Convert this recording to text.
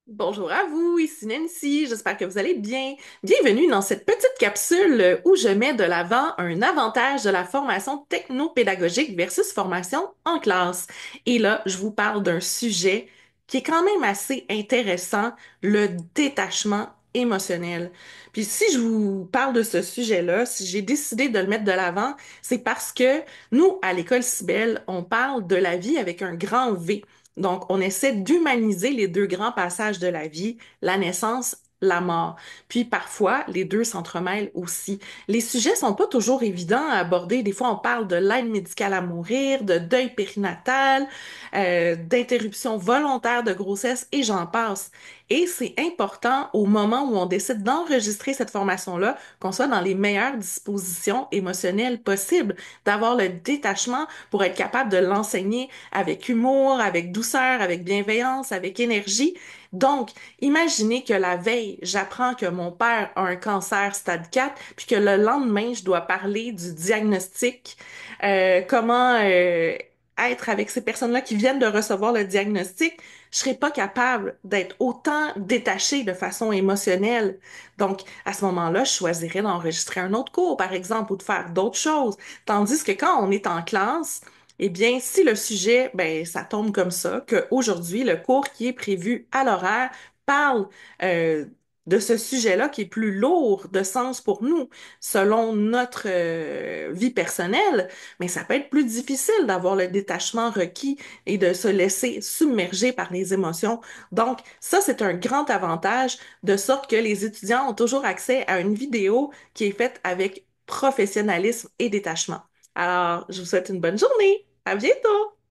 Bonjour à vous, ici Nancy, j'espère que vous allez bien. Bienvenue dans cette petite capsule où je mets de l'avant un avantage de la formation technopédagogique versus formation en classe. Et là, je vous parle d'un sujet qui est quand même assez intéressant, le détachement émotionnel. Puis si je vous parle de ce sujet-là, si j'ai décidé de le mettre de l'avant, c'est parce que nous, à l'école Cybelle, on parle de la vie avec un grand V. Donc, on essaie d'humaniser les deux grands passages de la vie, la naissance, la mort. Puis parfois, les deux s'entremêlent aussi. Les sujets sont pas toujours évidents à aborder. Des fois, on parle de l'aide médicale à mourir, de deuil périnatal, d'interruption volontaire de grossesse et j'en passe. Et c'est important au moment où on décide d'enregistrer cette formation-là, qu'on soit dans les meilleures dispositions émotionnelles possibles, d'avoir le détachement pour être capable de l'enseigner avec humour, avec douceur, avec bienveillance, avec énergie. Donc, imaginez que la veille, j'apprends que mon père a un cancer stade 4, puis que le lendemain, je dois parler du diagnostic, comment être avec ces personnes-là qui viennent de recevoir le diagnostic. Je serais pas capable d'être autant détachée de façon émotionnelle. Donc, à ce moment-là, je choisirais d'enregistrer un autre cours, par exemple, ou de faire d'autres choses. Tandis que quand on est en classe, eh bien, si le sujet, ben, ça tombe comme ça, qu'aujourd'hui, le cours qui est prévu à l'horaire parle euh, de ce sujet-là qui est plus lourd de sens pour nous, selon notre vie personnelle, mais ça peut être plus difficile d'avoir le détachement requis et de se laisser submerger par les émotions. Donc, ça, c'est un grand avantage, de sorte que les étudiants ont toujours accès à une vidéo qui est faite avec professionnalisme et détachement. Alors, je vous souhaite une bonne journée. À bientôt!